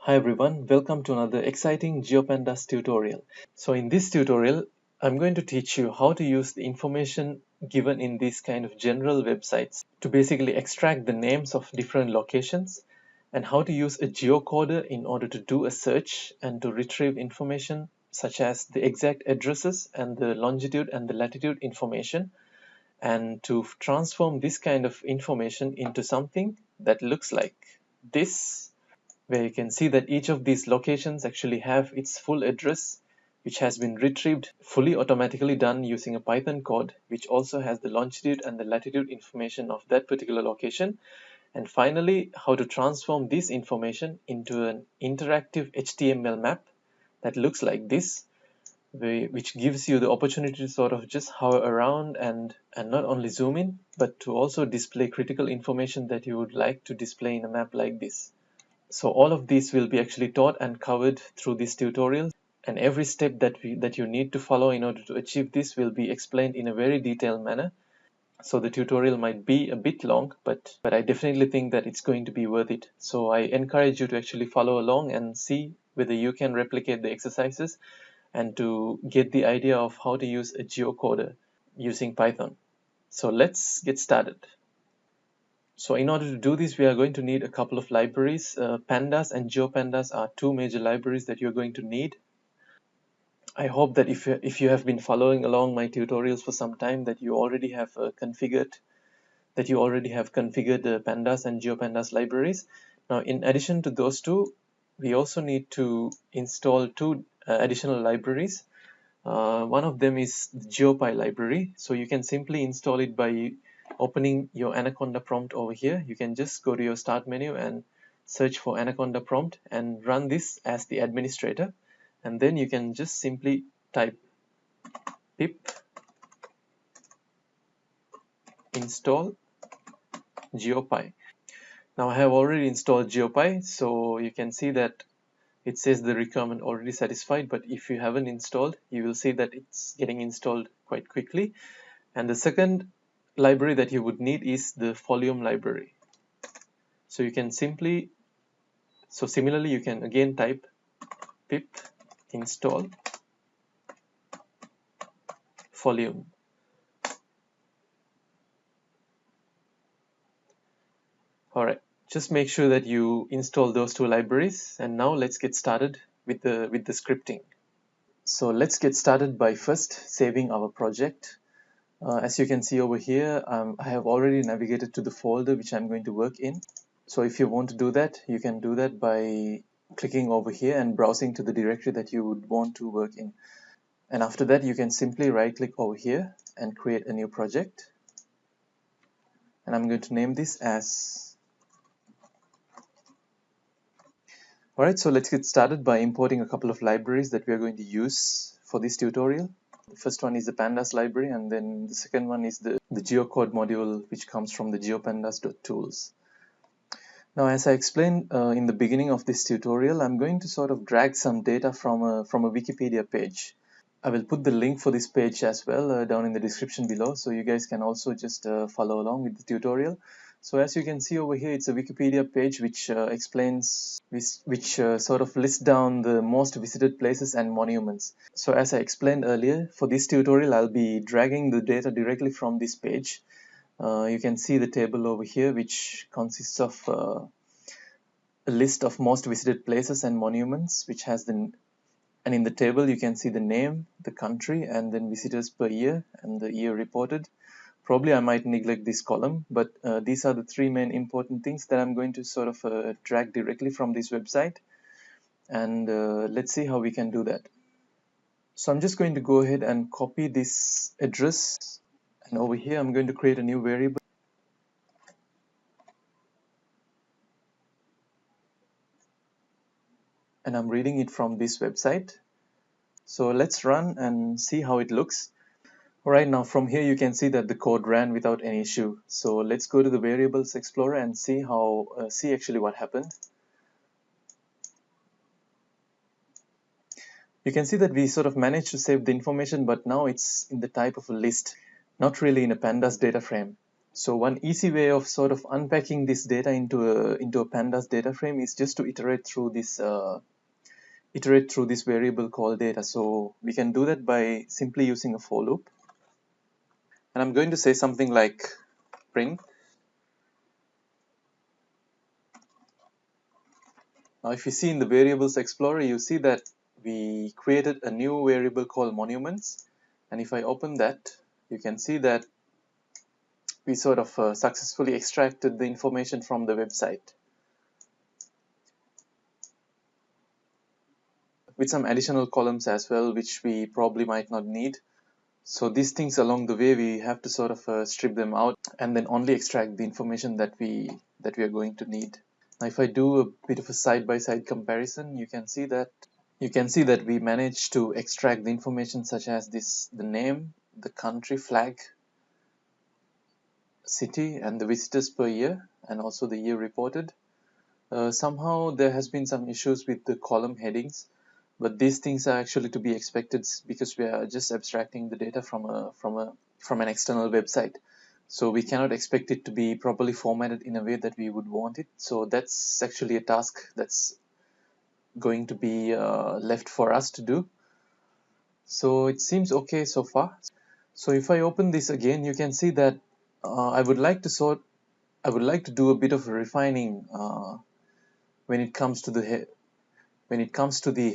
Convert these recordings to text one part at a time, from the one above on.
Hi everyone, welcome to another exciting GeoPandas tutorial. So in this tutorial, I'm going to teach you how to use the information given in these kind of general websites to basically extract the names of different locations and how to use a geocoder in order to do a search and to retrieve information such as the exact addresses and the longitude and the latitude information, and to transform this kind of information into something that looks like this, where you can see that each of these locations actually have its full address, which has been retrieved fully automatically done using a Python code, which also has the longitude and the latitude information of that particular location. And finally, how to transform this information into an interactive HTML map that looks like this, which gives you the opportunity to sort of just hover around and not only zoom in, but to also display critical information that you would like to display in a map like this. So all of these will be actually taught and covered through this tutorial, and every step that you need to follow in order to achieve this will be explained in a very detailed manner. So the tutorial might be a bit long, but I definitely think that it's going to be worth it. So I encourage you to actually follow along and see whether you can replicate the exercises and to get the idea of how to use a geocoder using Python. So let's get started. So in order to do this, we are going to need a couple of libraries. Pandas and GeoPandas are two major libraries that you're going to need. I hope that if you have been following along my tutorials for some time, that you already have configured the Pandas and GeoPandas libraries. Now, in addition to those two, we also need to install two additional libraries. One of them is the GeoPy library. So you can simply install it by opening your Anaconda prompt over here. You can just go to your start menu and search for Anaconda prompt and run this as the administrator. And then you can just simply type pip install GeoPy. Now I have already installed GeoPy, so you can see that it says the requirement already satisfied, but if you haven't installed, you will see that it's getting installed quite quickly. And the second library that you would need is the Folium library. So you can similarly you can again type pip install Folium. Alright, just make sure that you install those two libraries, and now let's get started with the scripting. So let's get started by first saving our project. As you can see over here, I have already navigated to the folder which I'm going to work in. So if you want to do that, you can do that by clicking over here and browsing to the directory that you would want to work in. And after that, you can simply right click over here and create a new project. And I'm going to name this as... Alright, so let's get started by importing a couple of libraries that we are going to use for this tutorial. The first one is the Pandas library, and then the second one is the geocode module, which comes from the geopandas.tools. Now, as I explained in the beginning of this tutorial, I'm going to sort of drag some data from a Wikipedia page. I will put the link for this page as well down in the description below, so you guys can also just follow along with the tutorial. So as you can see over here, it's a Wikipedia page which sort of lists down the most visited places and monuments. So as I explained earlier, for this tutorial, I'll be dragging the data directly from this page. You can see the table over here, which consists of a list of most visited places and monuments, which has and in the table you can see the name, the country, and then visitors per year and the year reported. Probably I might neglect this column, but these are the three main important things that I'm going to sort of drag directly from this website. And let's see how we can do that. So I'm just going to go ahead and copy this address, and over here I'm going to create a new variable. And I'm reading it from this website. So let's run and see how it looks. Alright, now from here you can see that the code ran without any issue. So let's go to the variables explorer and see actually what happened. You can see that we sort of managed to save the information, but now it's in the type of a list, not really in a pandas data frame. So one easy way of sort of unpacking this data into a pandas data frame is just to iterate through this variable called data. So we can do that by simply using a for loop, and I'm going to say something like print. Now if you see in the variables explorer, you see that we created a new variable called monuments, and if I open that, you can see that we sort of successfully extracted the information from the website with some additional columns as well, which we probably might not need. So these things along the way, we have to sort of strip them out and then only extract the information that we are going to need. Now if I do a bit of a side-by-side comparison, you can see that we managed to extract the information such as the name, the country, flag, city, and the visitors per year, and also the year reported. Somehow there has been some issues with the column headings, but these things are actually to be expected because we are just abstracting the data from an external website. So we cannot expect it to be properly formatted in a way that we would want it. So that's actually a task that's going to be left for us to do. So it seems okay so far. So if I open this again, you can see that I would like to do a bit of refining when it comes to the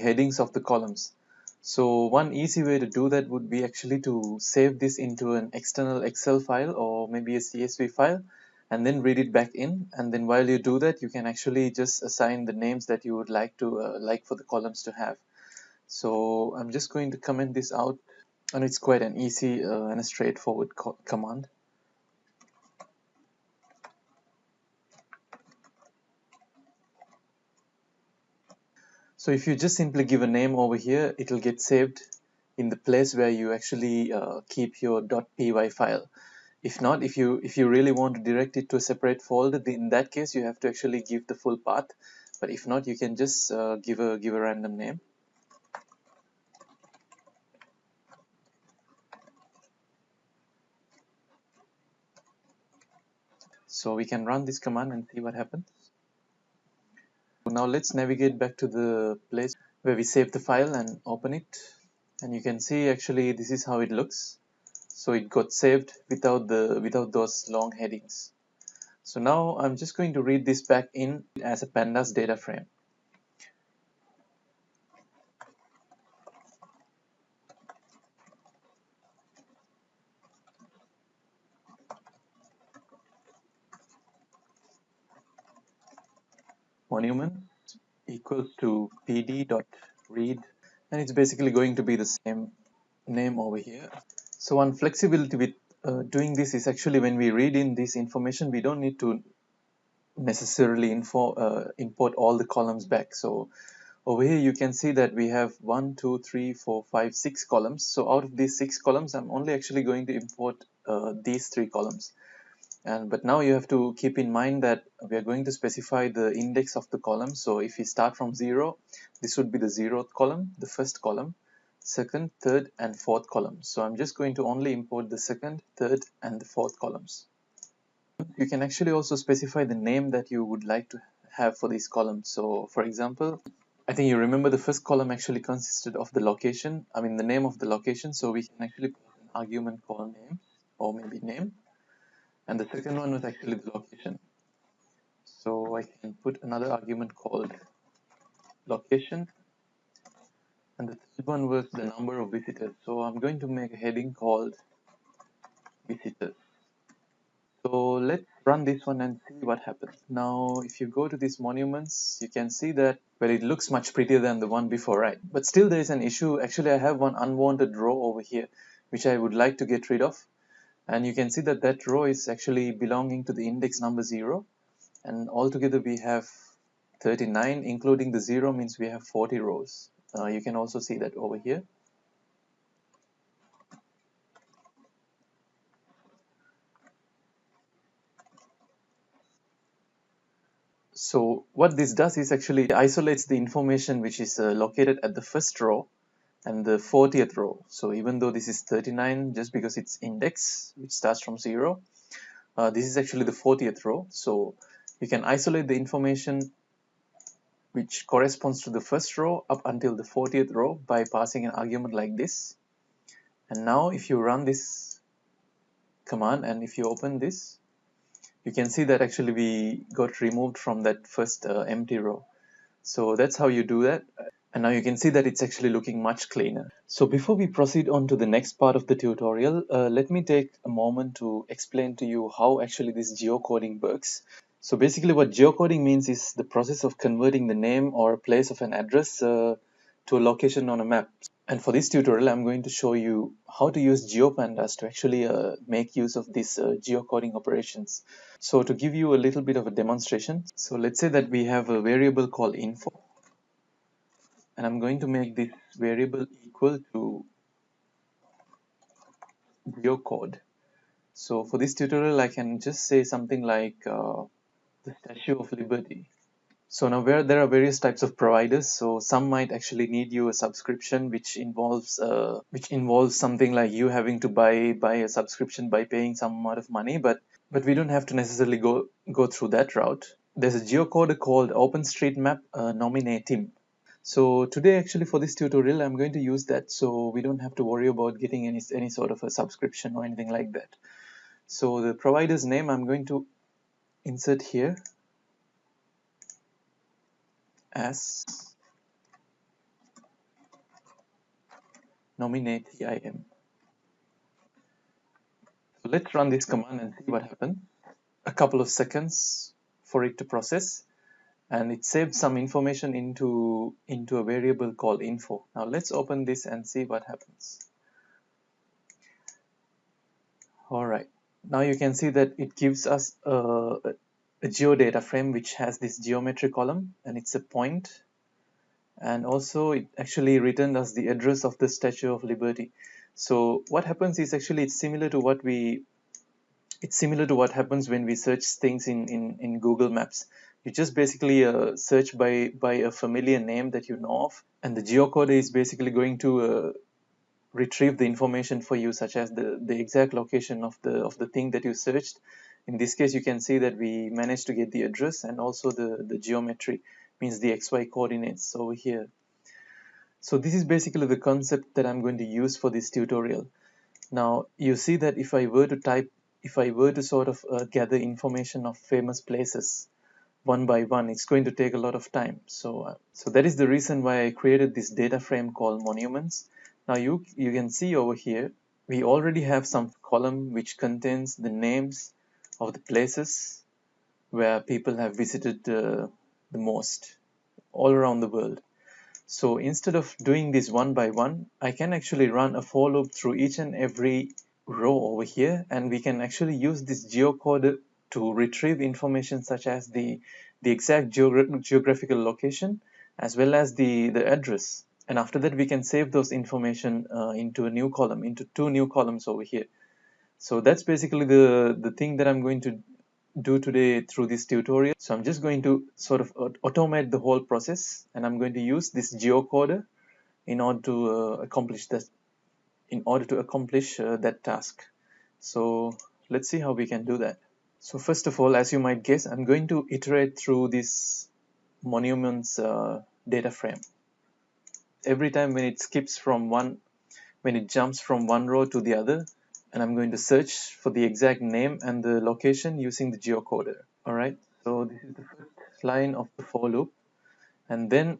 headings of the columns. So one easy way to do that would be actually to save this into an external Excel file or maybe a CSV file, and then read it back in. And then while you do that, you can actually just assign the names that you would like for the columns to have. So I'm just going to comment this out, and it's quite an easy and a straightforward command. So if you just simply give a name over here, it will get saved in the place where you actually keep your .py file. If not, if you really want to direct it to a separate folder, in that case you have to actually give the full path. But if not, you can just give a random name. So we can run this command and see what happens. Now let's navigate back to the place where we saved the file and open it. And you can see actually this is how it looks. So it got saved without those long headings. So now I'm just going to read this back in as a pandas data frame. Monument equals to pd.read, and it's basically going to be the same name over here. So one flexibility with doing this is actually when we read in this information, we don't need to necessarily import all the columns back. So over here you can see that we have 1, 2, 3, 4, 5, 6 columns. So out of these 6 columns, I'm only actually going to import these 3 columns. But now you have to keep in mind that we are going to specify the index of the column. So if we start from 0, this would be the 0th column, the first column, second, third, and fourth column. So I'm just going to only import the second, third, and the fourth columns. You can actually also specify the name that you would like to have for these columns. So for example, I think you remember the first column actually consisted of the location, the name of the location. So we can actually put an argument called name, or maybe name. And the second one was actually the location. So I can put another argument called location. And the third one was the number of visitors. So I'm going to make a heading called visitors. So let's run this one and see what happens. Now, if you go to these monuments, you can see that, well, it looks much prettier than the one before, right? But still there is an issue. Actually, I have one unwanted row over here, which I would like to get rid of. And you can see that that row is actually belonging to the index number 0. And altogether we have 39, including the 0 means we have 40 rows. You can also see that over here. So what this does is actually isolates the information which is located at the first row and the 40th row. So even though this is 39, just because it's index, which starts from 0, This is actually the 40th row. So you can isolate the information which corresponds to the first row up until the 40th row by passing an argument like this. And now if you run this command and if you open this, you can see that actually we got removed from that first empty row. So that's how you do that. And now you can see that it's actually looking much cleaner. So before we proceed on to the next part of the tutorial, let me take a moment to explain to you how actually this geocoding works. So basically what geocoding means is the process of converting the name or place of an address to a location on a map. And for this tutorial, I'm going to show you how to use GeoPandas to actually make use of these geocoding operations. So to give you a little bit of a demonstration, so let's say that we have a variable called info, and I'm going to make this variable equal to geocode. So for this tutorial, I can just say something like the Statue of Liberty. So now where there are various types of providers, so some might actually need you a subscription which involves something like you having to buy a subscription by paying some amount of money, but we don't have to necessarily go through that route. There's a geocoder called OpenStreetMap Nominatim. So today actually for this tutorial I'm going to use that, so we don't have to worry about getting any sort of a subscription or anything like that. So the provider's name I'm going to insert here as nominatim. So let's run this command and see what happens. A couple of seconds for it to process, and it saved some information into a variable called info. Now let's open this and see what happens. All right, now you can see that it gives us a geodata frame which has this geometry column, and it's a point, and also it actually returned us the address of the Statue of Liberty. So what happens is actually it's similar to what happens when we search things in Google Maps. You just basically search by a familiar name that you know of, and the geocoder is basically going to retrieve the information for you, such as the exact location of the thing that you searched. In this case, you can see that we managed to get the address and also the geometry, means the XY coordinates over here. So this is basically the concept that I'm going to use for this tutorial. Now you see that if I were to sort of gather information of famous places one by one, it's going to take a lot of time. So that is the reason why I created this data frame called monuments. Now you can see over here, we already have some column which contains the names of the places where people have visited the most all around the world. So instead of doing this one by one, I can actually run a for loop through each and every row over here, and we can actually use this geocoder to retrieve information such as the exact geographical location as well as the address. And after that, we can save those information into a new column, into two new columns over here. So that's basically the thing that I'm going to do today through this tutorial. So I'm just going to sort of automate the whole process, and I'm going to use this geocoder in order to accomplish that task. So let's see how we can do that. So first of all, as you might guess, I'm going to iterate through this monuments data frame. Every time when it jumps from one row to the other, and I'm going to search for the exact name and the location using the geocoder. All right, so this is the first line of the for loop, and then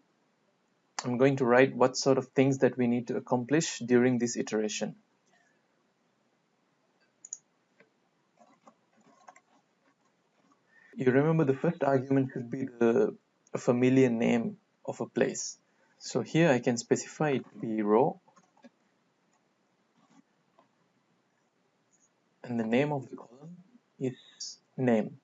I'm going to write what sort of things that we need to accomplish during this iteration. You remember the first argument should be a familiar name of a place. So here I can specify it to be row, and the name of the column is name.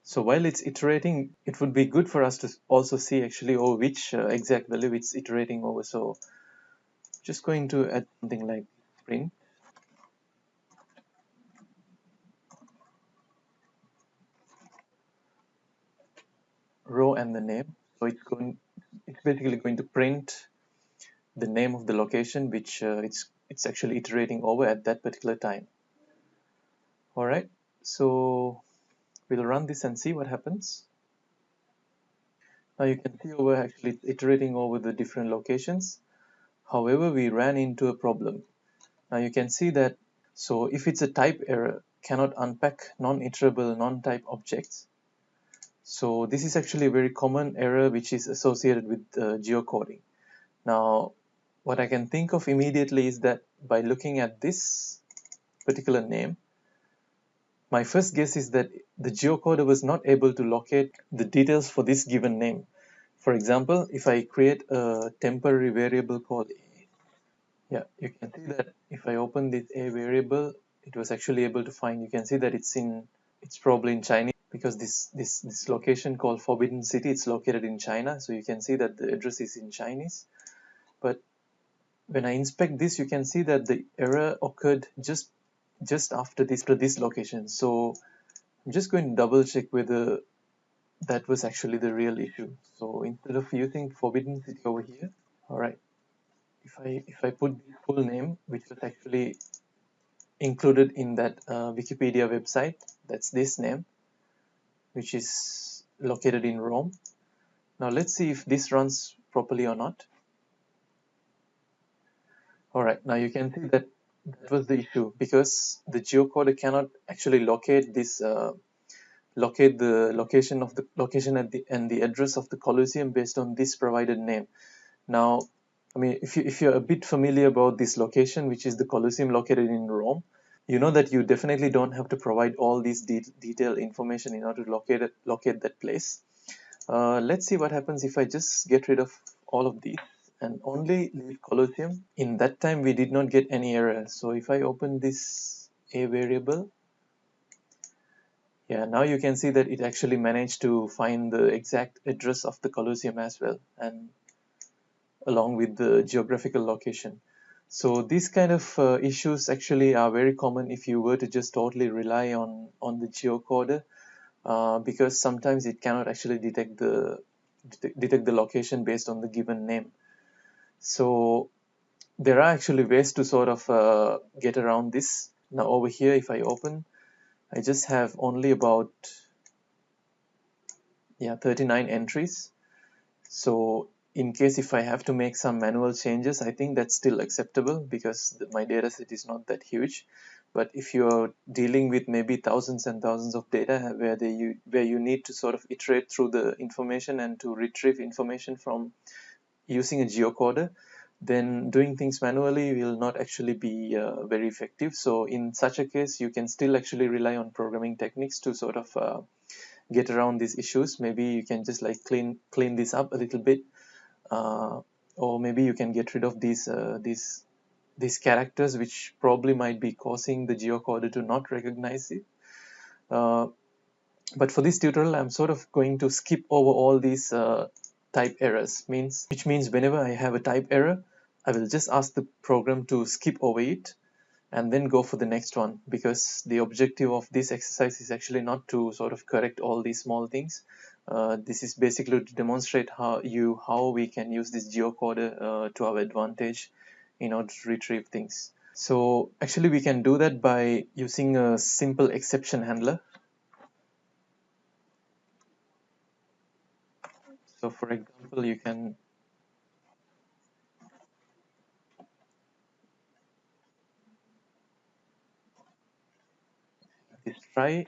So while it's iterating, it would be good for us to also see actually which exact value it's iterating over. So just going to add something like print row and the name. So it's basically going to print the name of the location which it's actually iterating over at that particular time. All right, so we'll run this and see what happens. Now you can see over actually iterating over the different locations. However, we ran into a problem. Now you can see that, so if it's a type error, cannot unpack non-iterable non-type objects. So this is actually a very common error which is associated with geocoding. Now, what I can think of immediately is that by looking at this particular name, my first guess is that the geocoder was not able to locate the details for this given name. For example, if I create a temporary variable called a, yeah, you can see that if I open this a variable, it was actually able to find, you can see that it's probably in Chinese because this location called Forbidden City, it's located in China. So you can see that the address is in Chinese. But when I inspect this, you can see that the error occurred just after this location. So I'm just going to double check whether that was actually the real issue. So instead of using Forbidden City over here, all right, if I put the full name, which was actually included in that Wikipedia website, that's this name, which is located in Rome. Now let's see if this runs properly or not. All right, now you can see that that was the issue because the geocoder cannot actually locate this locate the location of the location at the and the address of the Colosseum based on this provided name. Now, I mean, if you're a bit familiar about this location, which is the Colosseum located in Rome, you know that you definitely don't have to provide all these detailed information in order to locate that place. Let's see what happens if I just get rid of all of these and only leave Colosseum. In that time, we did not get any error. So if I open this a variable, yeah, now you can see that it actually managed to find the exact address of the Colosseum as well, and along with the geographical location. So these kind of issues actually are very common if you were to just totally rely on the geocoder, because sometimes it cannot actually detect the location based on the given name. So there are actually ways to sort of get around this. Now over here, if I open, I just have only about 39 entries. So in case if I have to make some manual changes, I think that's still acceptable because my data set is not that huge. But if you're dealing with maybe thousands and thousands of data where you need to sort of iterate through the information and to retrieve information from using a geocoder, then doing things manually will not actually be very effective. So in such a case, you can still actually rely on programming techniques to sort of get around these issues. Maybe you can just like clean this up a little bit, or maybe you can get rid of these characters which probably might be causing the geocoder to not recognize it. But for this tutorial, I'm sort of going to skip over all these type errors, which means whenever I have a type error, I will just ask the program to skip over it and then go for the next one, because the objective of this exercise is actually not to sort of correct all these small things. This is basically to demonstrate how we can use this geocoder to our advantage in order to retrieve things. So actually we can do that by using a simple exception handler. So for example, you can this try.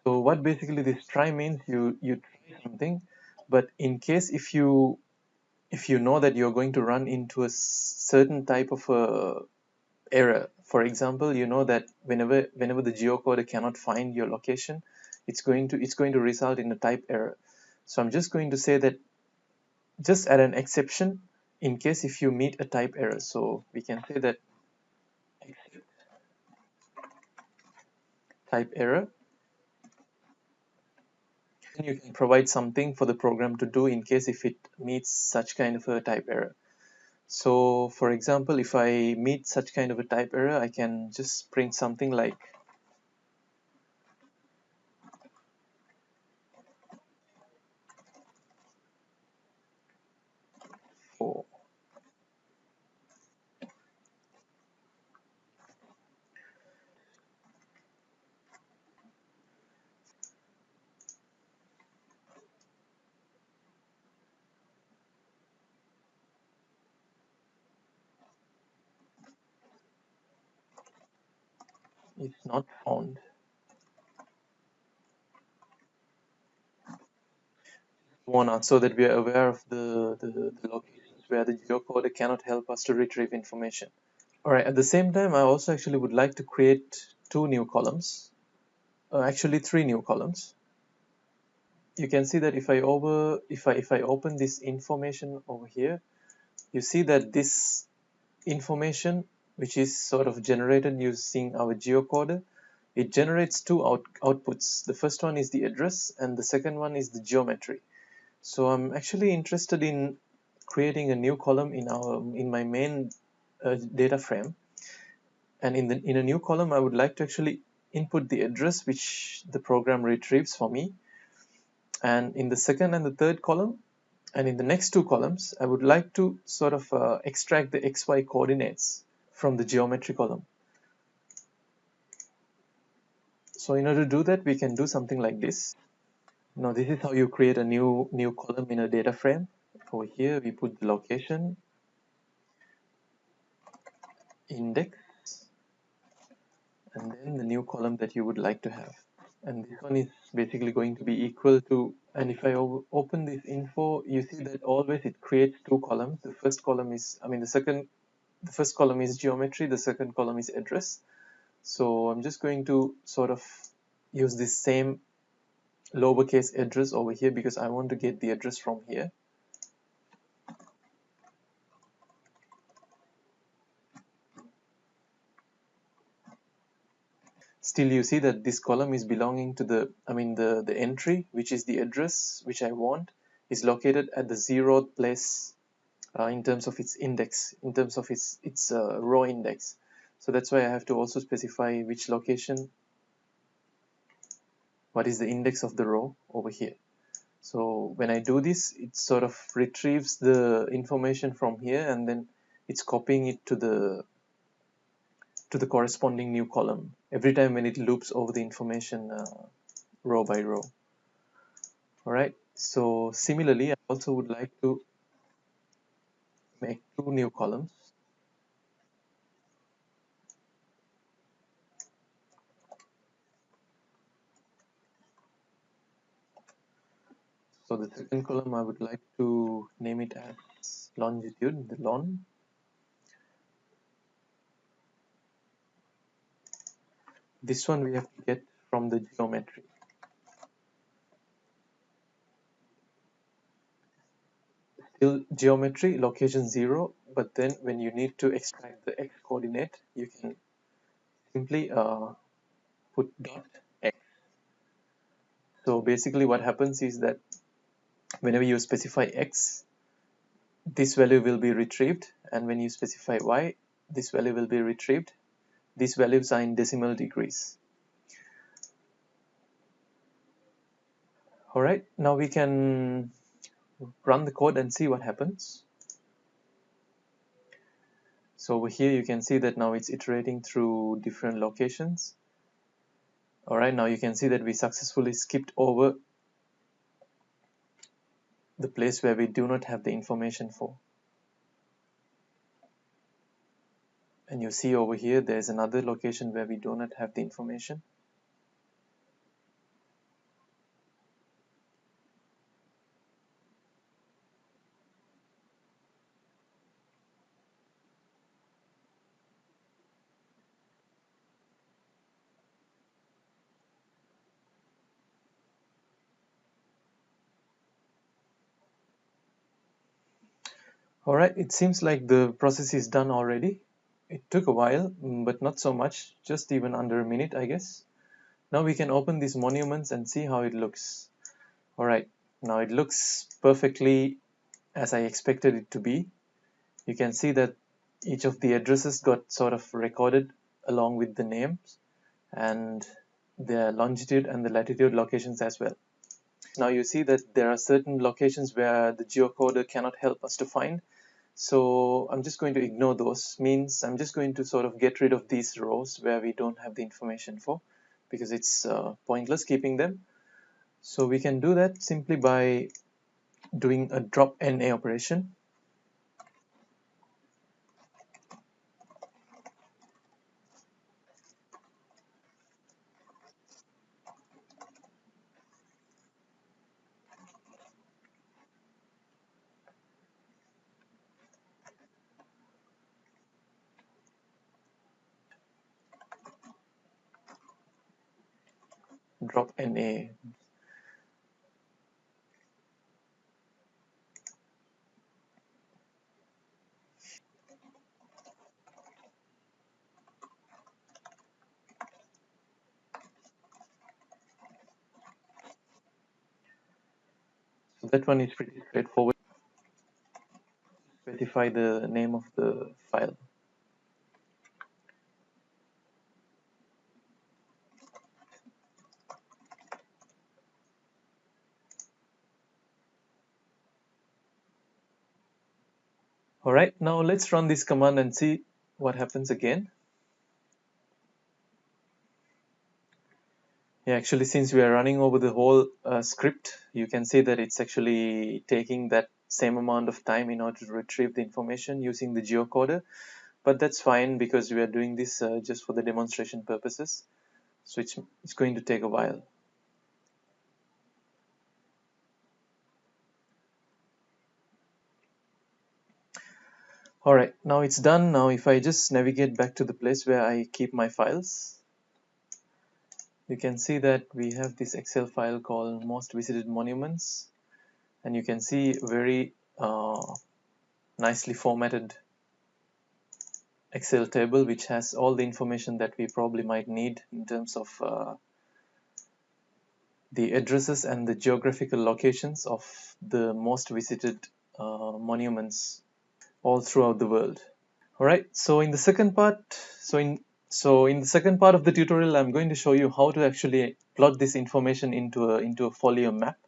So what basically this try means, you try something, but in case if you know that you're going to run into a certain type of error, for example, you know that whenever the geocoder cannot find your location, it's going to result in a type error. So I'm just going to say that just add an exception in case if you meet a type error. So we can say that except type error. Then you can provide something for the program to do in case if it meets such kind of a type error. So for example, if I meet such kind of a type error, I can just print something like It's not found. One, so that we are aware of the locations where the geocoder cannot help us to retrieve information. All right, at the same time, I also actually would like to create two new columns, actually three new columns. You can see that if I open this information over here, you see that this information, which is sort of generated using our geocoder, it generates two outputs. The first one is the address, and the second one is the geometry. So I'm actually interested in creating a new column in my main data frame, and in a new column I would like to actually input the address which the program retrieves for me, and in the second and the third column and in the next two columns I would like to sort of extract the XY coordinates from the geometry column. So in order to do that, we can do something like this. Now this is how you create a new column in a data frame. Over here we put the location, index, and then the new column that you would like to have. And this one is basically going to be equal to, and if I open this info, you see that always it creates two columns. The first column is, the first column is geometry, the second column is address. So I'm just going to sort of use this same lowercase address over here because I want to get the address from here. Still, you see that this column is belonging to the entry, which is the address which I want, is located at the 0th place in terms of its index, in terms of its row index. So that's why I have to also specify which location, what is the index of the row over here. So when I do this, it sort of retrieves the information from here and then it's copying it to the corresponding new column every time when it loops over the information row by row. All right, so similarly I also would like to make two new columns. So the second column I would like to name it as longitude, the lon. This one we have to get from the geometry. Still geometry, location 0, but then when you need to extract the x coordinate, you can simply put dot x. So basically what happens is that whenever you specify x, this value will be retrieved, and when you specify y, this value will be retrieved. These values are in decimal degrees. All right, now we can run the code and see what happens. So over here you can see that now it's iterating through different locations. All right, now you can see that we successfully skipped over the place where we do not have the information for. And you see over here there's another location where we do not have the information. All right, it seems like the process is done already. It took a while, but not so much, just even under a minute, I guess. Now we can open these monuments and see how it looks. All right, now it looks perfectly as I expected it to be. You can see that each of the addresses got sort of recorded along with the names and the longitude and the latitude locations as well. Now you see that there are certain locations where the geocoder cannot help us to find. So I'm just going to ignore those. Means I'm just going to sort of get rid of these rows where we don't have the information for, because it's pointless keeping them. So we can do that simply by doing a drop NA operation. drop NA. So that one is pretty straightforward. Specify the name of the file. Alright, now let's run this command and see what happens again. Yeah, actually, since we are running over the whole script, you can see that it's actually taking that same amount of time in order to retrieve the information using the geocoder. But that's fine because we are doing this just for the demonstration purposes. So it's going to take a while. Alright, now it's done. Now if I just navigate back to the place where I keep my files, you can see that we have this Excel file called most visited monuments, and you can see very nicely formatted Excel table which has all the information that we probably might need in terms of the addresses and the geographical locations of the most visited monuments all throughout the world. Alright, so in the second part, in the second part of the tutorial, I'm going to show you how to actually plot this information into a Folium map.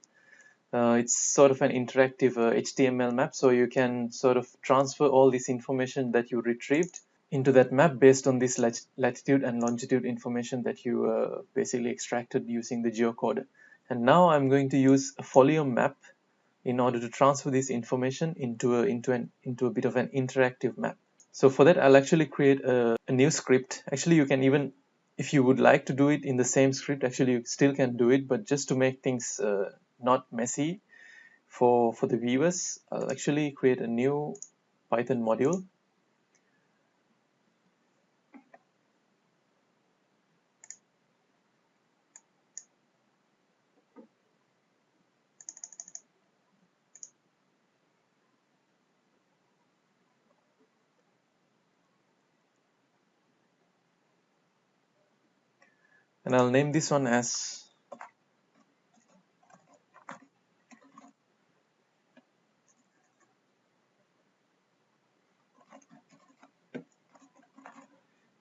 It's sort of an interactive HTML map, so you can sort of transfer all this information that you retrieved into that map based on this latitude and longitude information that you basically extracted using the geocoder. And now I'm going to use a Folium map in order to transfer this information into a bit of an interactive map. So for that, I'll actually create a new script. Actually, you can even, if you would like to do it in the same script, actually you still can do it, but just to make things not messy for the viewers, I'll actually create a new Python module. And I'll name this one as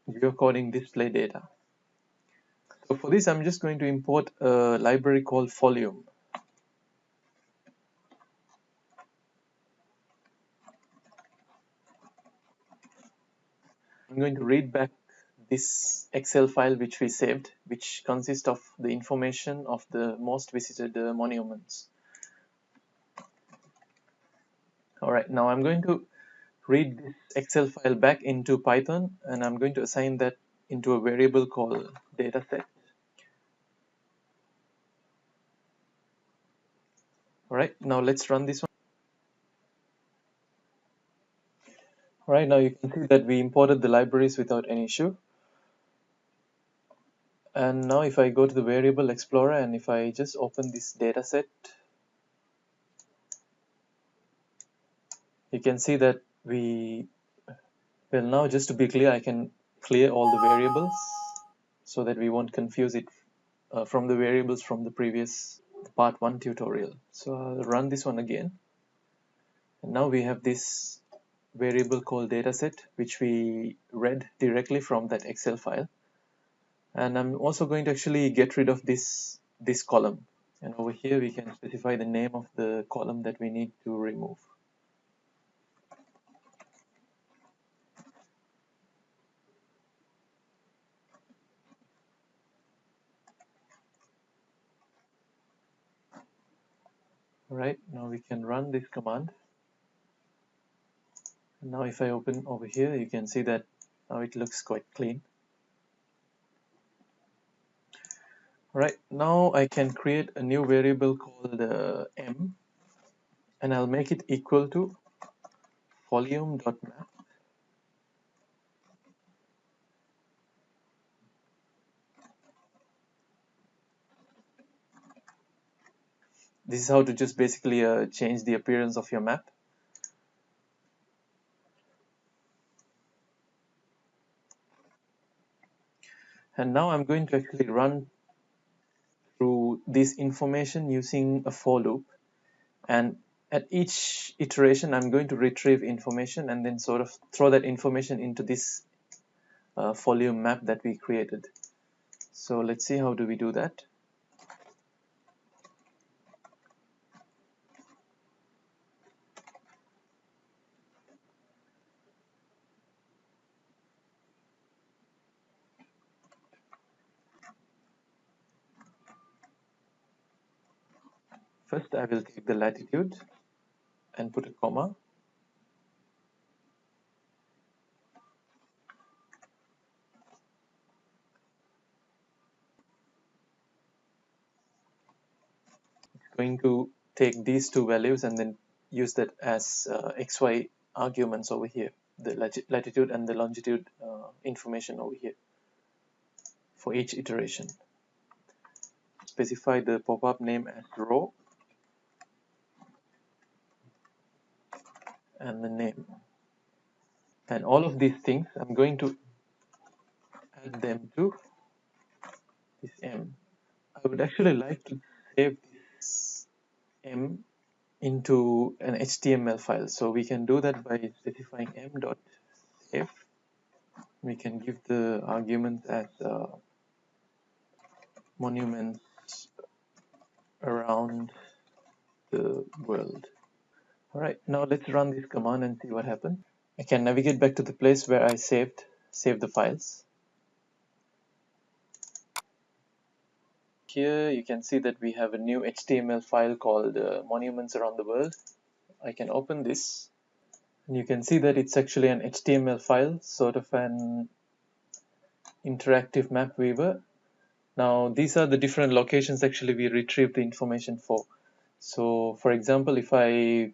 geocoding display data. So for this, I'm just going to import a library called Folium. I'm going to read back this Excel file which we saved, which consists of the information of the most visited monuments. Alright, now I'm going to read this Excel file back into Python, and I'm going to assign that into a variable called dataset. Alright, now let's run this one. Alright, now you can see that we imported the libraries without any issue. And now if I go to the variable explorer and if I just open this dataset, you can see that well, now just to be clear, I can clear all the variables so that we won't confuse it from the variables from the previous part 1 tutorial. So I'll run this one again. And now we have this variable called dataset, which we read directly from that Excel file. And I'm also going to actually get rid of this column. And over here, we can specify the name of the column that we need to remove. All right, now we can run this command. And now if I open over here, you can see that now it looks quite clean. All right, now I can create a new variable called m, and I'll make it equal to folium.map. This is how to just basically change the appearance of your map. And now I'm going to actually run through this information using a for loop. And at each iteration, I'm going to retrieve information and then sort of throw that information into this Folium map that we created. So let's see how do we do that. First, I will take the latitude and put a comma. Going to take these two values and then use that as xy arguments over here, the latitude and the longitude information over here for each iteration. Specify the pop-up name as row and the name. And all of these things, I'm going to add them to this M. I would actually like to save this M into an HTML file. So we can do that by specifying m.save. We can give the argument as monuments around the world. All right, now let's run this command and see what happens. I can navigate back to the place where I saved the files. Here you can see that we have a new HTML file called monuments around the world. I can open this and you can see that it's actually an HTML file, sort of an interactive map weaver. Now these are the different locations actually we retrieve the information for. So for example, if I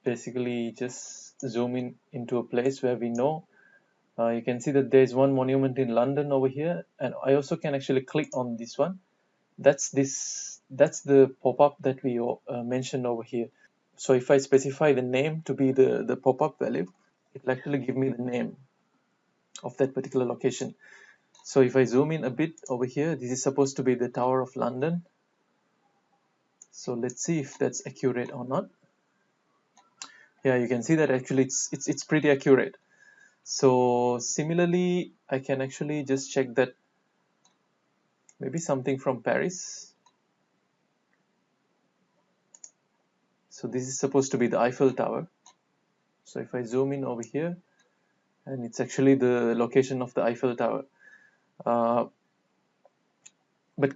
basically just zoom in into a place where we know, you can see that there's one monument in London over here, and I also can actually click on this one. That's the pop-up that we mentioned over here. So if I specify the name to be the pop-up value, it will actually give me the name of that particular location. So if I zoom in a bit over here, this is supposed to be the Tower of London. So let's see if that's accurate or not. Yeah, you can see that actually it's pretty accurate. So similarly, I can actually just check that maybe something from Paris. So this is supposed to be the Eiffel Tower. So if I zoom in over here, and it's actually the location of the Eiffel Tower. But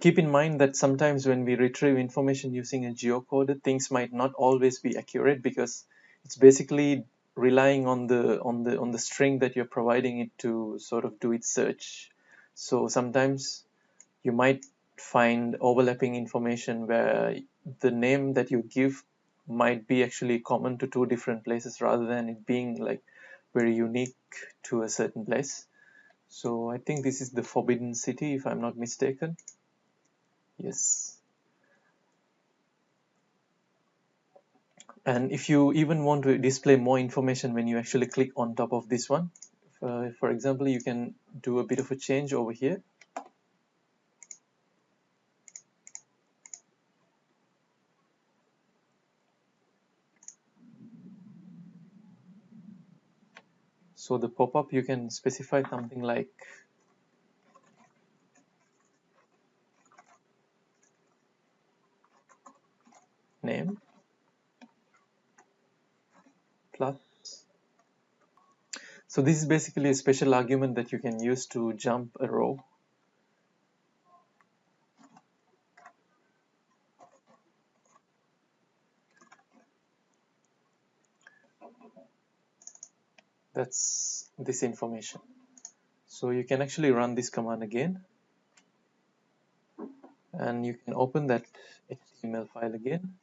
keep in mind that sometimes when we retrieve information using a geocoder, things might not always be accurate because it's basically relying on the string that you're providing it to sort of do its search. So sometimes you might find overlapping information where the name that you give might be actually common to two different places rather than it being like very unique to a certain place. So I think this is the Forbidden City, if I'm not mistaken. Yes. And if you even want to display more information when you actually click on top of this one, for example, you can do a bit of a change over here. So the pop-up, you can specify something like name plus. So this is basically a special argument that you can use to jump a row. That's this information. So you can actually run this command again, and you can open that HTML file again.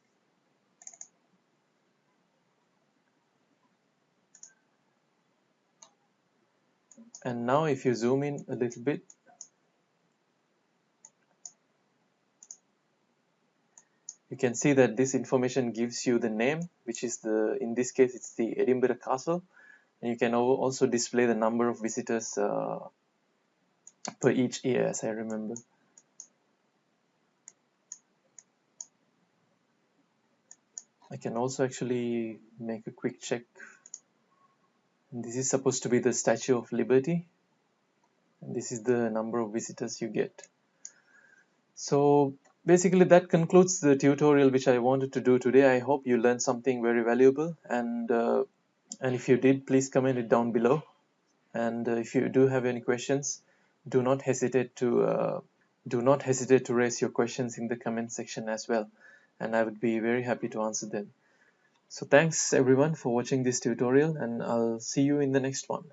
And now if you zoom in a little bit, you can see that this information gives you the name, which is in this case it's the Edinburgh Castle, and you can also display the number of visitors per each year, as I remember. I can also actually make a quick check. And this is supposed to be the Statue of Liberty, and this is the number of visitors you get. So basically that concludes the tutorial which I wanted to do today. I hope you learned something very valuable, and if you did, please comment it down below. And if you do have any questions, do not hesitate to raise your questions in the comment section as well, and I would be very happy to answer them. So thanks everyone for watching this tutorial, and I'll see you in the next one.